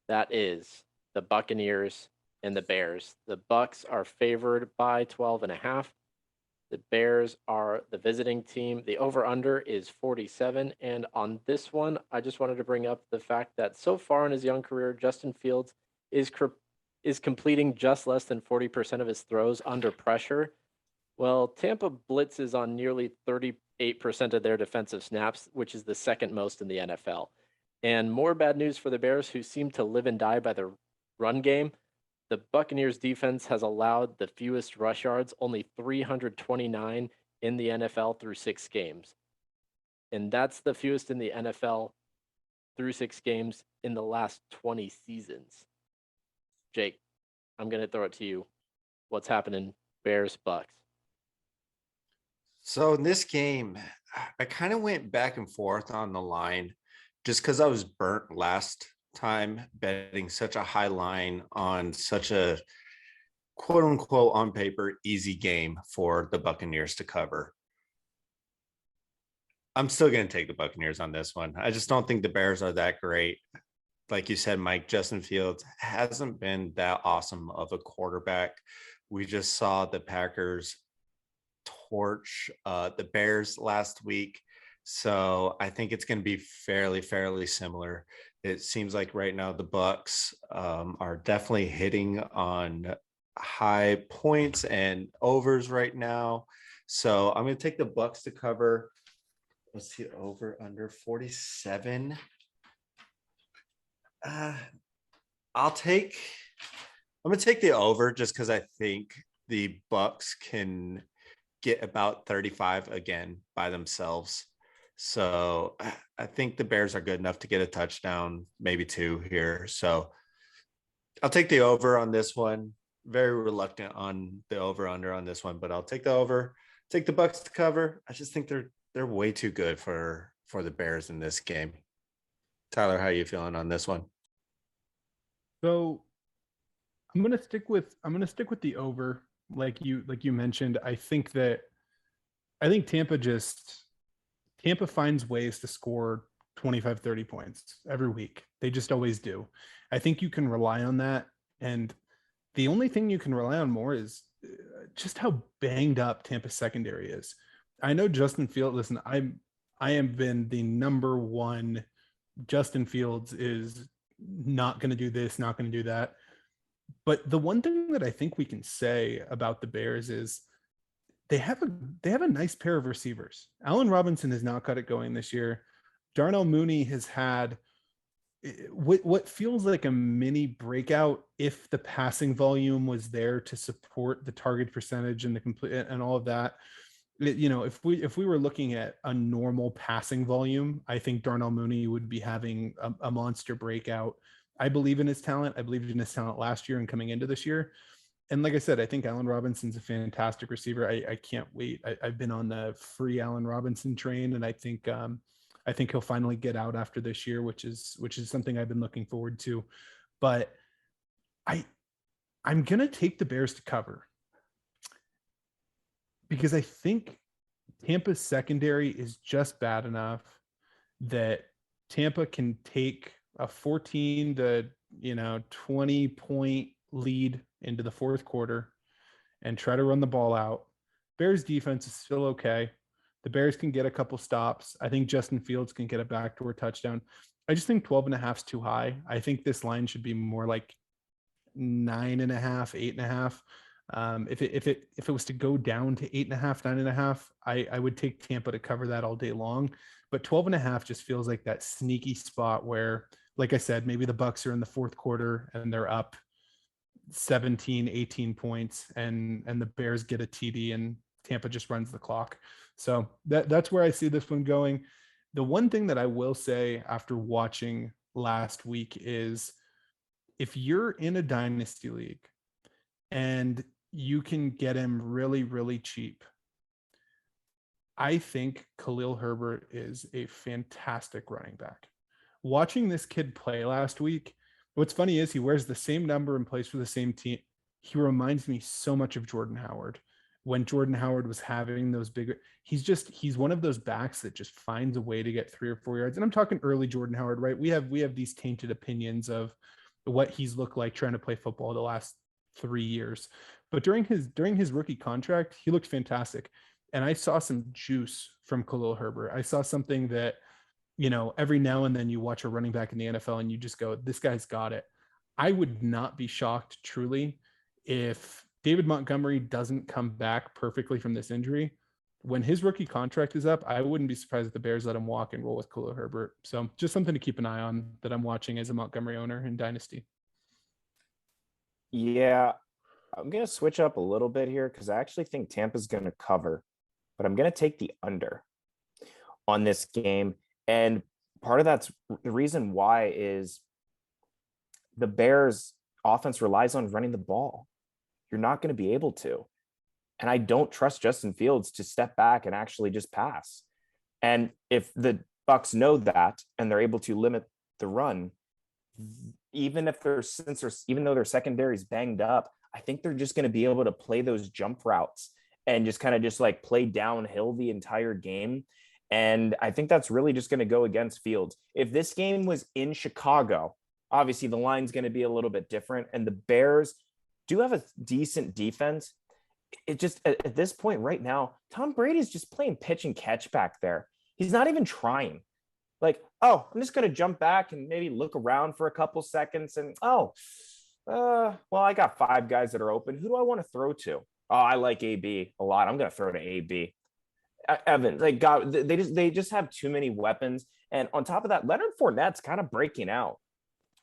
That is the Buccaneers and the Bears. The Bucks are favored by 12.5. The Bears are the visiting team. The over-under is 47. And on this one, I just wanted to bring up the fact that so far in his young career, Justin Fields is is completing just less than 40% of his throws under pressure. Well, Tampa blitzes on nearly 38% of their defensive snaps, which is the second most in the NFL. And more bad news for the Bears, who seem to live and die by the run game. The Buccaneers defense has allowed the fewest rush yards, only 329 in the NFL through 6 games. And that's the fewest in the NFL through 6 games in the last 20 seasons. Jake, I'm going to throw it to you. What's happening, Bears, Bucks? So in this game, I kind of went back and forth on the line just because I was burnt last time betting such a high line on such a quote unquote on paper easy game for the Buccaneers to cover. I'm still going to take the Buccaneers on this one. I just don't think the Bears are that great. Like you said, Mike, Justin Fields hasn't been that awesome of a quarterback. We just saw the Packers torch the Bears last week. So I think it's going to be fairly similar. It seems like right now the Bucks are definitely hitting on high points and overs right now. So I'm going to take the Bucks to cover. Let's see, over under 47. I'm going to take the over just because I think the Bucks can get about 35 again by themselves. So I think the Bears are good enough to get a touchdown, maybe 2 here. So I'll take the over on this one. Very reluctant on the over under on this one, but I'll take the over. Take the Bucks to cover. I just think they're way too good for the Bears in this game. Tyler, how are you feeling on this one? So I'm gonna stick with the over, like you mentioned. I think Tampa finds ways to score 25, 30 points every week. They just always do. I think you can rely on that. And the only thing you can rely on more is just how banged up Tampa secondary is. I know Justin Fields, listen, I am been the number one Justin Fields is not going to do this, not going to do that. But the one thing that I think we can say about the Bears is they have a nice pair of receivers. Allen Robinson has not got it going this year. Darnell Mooney has had what feels like a mini breakout if the passing volume was there to support the target percentage and the complete and all of that. If we were looking at a normal passing volume, I think Darnell Mooney would be having a monster breakout. I believe in his talent. I believed in his talent last year and coming into this year. And like I said, I think Allen Robinson's a fantastic receiver. I can't wait. I've been on the free Allen Robinson train, and I think he'll finally get out after this year, which is something I've been looking forward to. But I'm gonna take the Bears to cover because I think Tampa's secondary is just bad enough that Tampa can take a 14 to 20 point lead into the fourth quarter and try to run the ball out. Bears defense is still okay. The Bears can get a couple stops. I think Justin Fields can get a backdoor touchdown. I just think 12.5 is too high. I think this line should be more like 9.5, 8.5. If it was to go down to 8.5, 9.5, I would take Tampa to cover that all day long. But 12.5 just feels like that sneaky spot where, like I said, maybe the Bucks are in the fourth quarter and they're up 17, 18 points and the Bears get a TD and Tampa just runs the clock. So that's where I see this one going. The one thing that I will say after watching last week is if you're in a dynasty league and you can get him really, really cheap, I think Khalil Herbert is a fantastic running back. Watching this kid play last week, what's funny is he wears the same number and plays for the same team. He reminds me so much of Jordan Howard. When Jordan Howard was having those bigger, he's one of those backs that just finds a way to get 3 or 4 yards. And I'm talking early Jordan Howard, right? We have these tainted opinions of what he's looked like trying to play football the last 3 years. But during his rookie contract, he looked fantastic. And I saw some juice from Khalil Herbert. I saw something that, every now and then you watch a running back in the NFL and you just go, this guy's got it. I would not be shocked truly if David Montgomery doesn't come back perfectly from this injury. When his rookie contract is up, I wouldn't be surprised if the Bears let him walk and roll with Khalil Herbert. So just something to keep an eye on that I'm watching as a Montgomery owner in Dynasty. Yeah, I'm going to switch up a little bit here because I actually think Tampa's going to cover, but I'm going to take the under on this game. And part of that's the reason why is the Bears offense relies on running the ball. You're not going to be able to. And I don't trust Justin Fields to step back and actually just pass. And if the Bucs know that and they're able to limit the run, even though their secondary is banged up, I think they're just going to be able to play those jump routes and just kind of just like play downhill the entire game. And I think that's really just going to go against Fields. If this game was in Chicago, obviously the line's going to be a little bit different. And the Bears do have a decent defense. It just, at this point right now, Tom Brady's just playing pitch and catch back there. He's not even trying. Like, oh, I'm just going to jump back and maybe look around for a couple seconds. And, well, I got 5 guys that are open. Who do I want to throw to? Oh, I like AB a lot. I'm going to throw to AB. Evans, they just have too many weapons. And on top of that, Leonard Fournette's kind of breaking out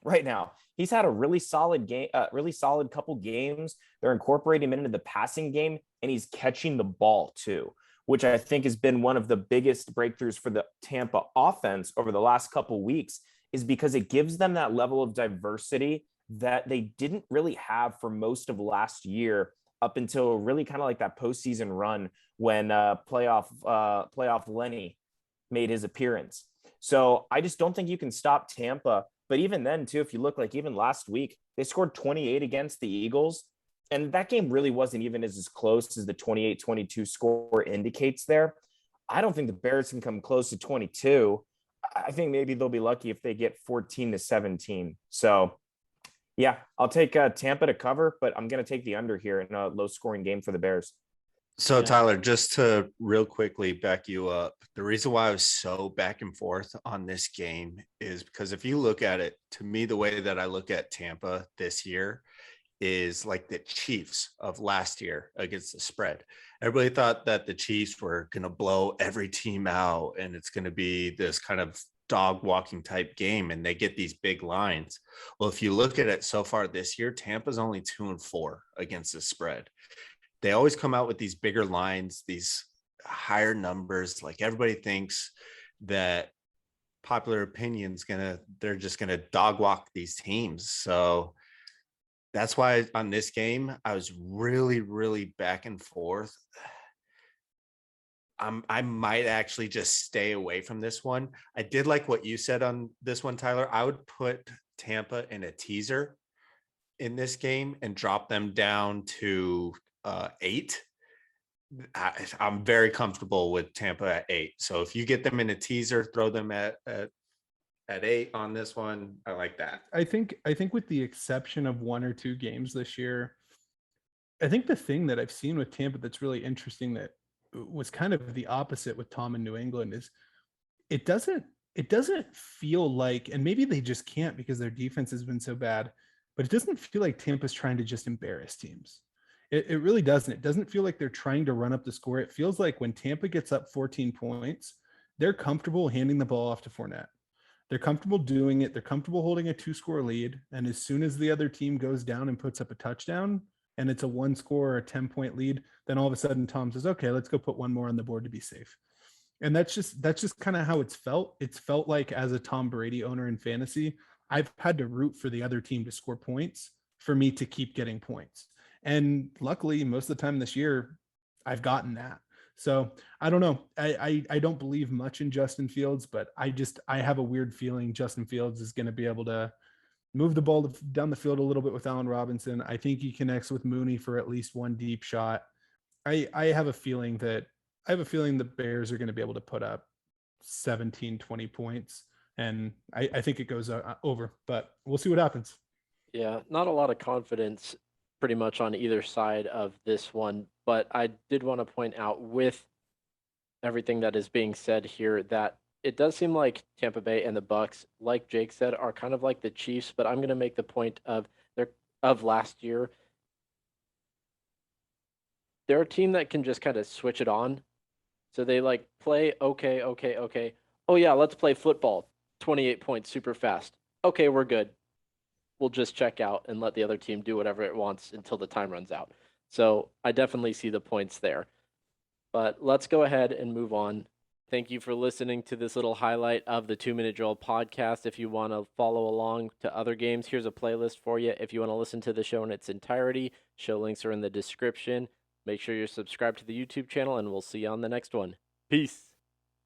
right now. He's had a really solid game, really solid couple games. They're incorporating him into the passing game, and he's catching the ball too, which I think has been one of the biggest breakthroughs for the Tampa offense over the last couple weeks, is because it gives them that level of diversity that they didn't really have for most of last year, up until really kind of like that postseason run when playoff Lenny made his appearance. So I just don't think you can stop Tampa. But even then, too, if you look, like even last week, they scored 28 against the Eagles. And that game really wasn't even as close as the 28-22 score indicates there. I don't think the Bears can come close to 22. I think maybe they'll be lucky if they get 14-17. So, yeah, I'll take Tampa to cover, but I'm going to take the under here in a low-scoring game for the Bears. So, Yeah. Tyler, just to real quickly back you up, the reason why I was so back and forth on this game is because if you look at it, to me, the way that I look at Tampa this year is like the Chiefs of last year against the spread. Everybody thought that the Chiefs were going to blow every team out and it's going to be this kind of dog walking type game, and they get these big lines. Well, if you look at it so far this year, Tampa's only 2-4 against the spread. They always come out with these bigger lines, these higher numbers. Like everybody thinks that popular opinion's they're just gonna dog walk these teams. So that's why on this game, I was really, really back and forth. I might actually just stay away from this one. I did like what you said on this one, Tyler. I would put Tampa in a teaser in this game and drop them down to 8. I'm very comfortable with Tampa at 8. So if you get them in a teaser, throw them at 8 on this one. I like that. I think with the exception of 1 or 2 games this year, I think the thing that I've seen with Tampa that's really interesting that was kind of the opposite with Tom in New England is it doesn't feel like, and maybe they just can't because their defense has been so bad, but it doesn't feel like Tampa's trying to just embarrass teams. It really doesn't. It doesn't feel like they're trying to run up the score. It feels like when Tampa gets up 14 points, they're comfortable handing the ball off to Fournette. They're comfortable doing it. They're comfortable holding a 2-score lead. And as soon as the other team goes down and puts up a touchdown and it's a 1-score or a 10-point lead, then all of a sudden Tom says, okay, let's go put one more on the board to be safe. And that's just kind of how it's felt. It's felt like as a Tom Brady owner in fantasy, I've had to root for the other team to score points for me to keep getting points. And luckily, most of the time this year, I've gotten that. So I don't know. I don't believe much in Justin Fields, but I have a weird feeling Justin Fields is going to be able to move the ball down the field a little bit with Allen Robinson. I think he connects with Mooney for at least one deep shot. I have a feeling the Bears are going to be able to put up 17, 20 points. And I think it goes over, but we'll see what happens. Yeah, not a lot of confidence pretty much on either side of this one, but I did want to point out with everything that is being said here that it does seem like Tampa Bay and the Bucks, like Jake said, are kind of like the Chiefs, but I'm going to make the point of their of last year. They're a team that can just kind of switch it on. So they like play okay, okay, okay. Oh yeah, let's play football. 28 points super fast. Okay, we're good. We'll just check out and let the other team do whatever it wants until the time runs out. So I definitely see the points there. But let's go ahead and move on. Thank you for listening to this little highlight of the 2 Minute Drill podcast. If you want to follow along to other games, here's a playlist for you. If you want to listen to the show in its entirety, show links are in the description. Make sure you're subscribed to the YouTube channel, and we'll see you on the next one. Peace.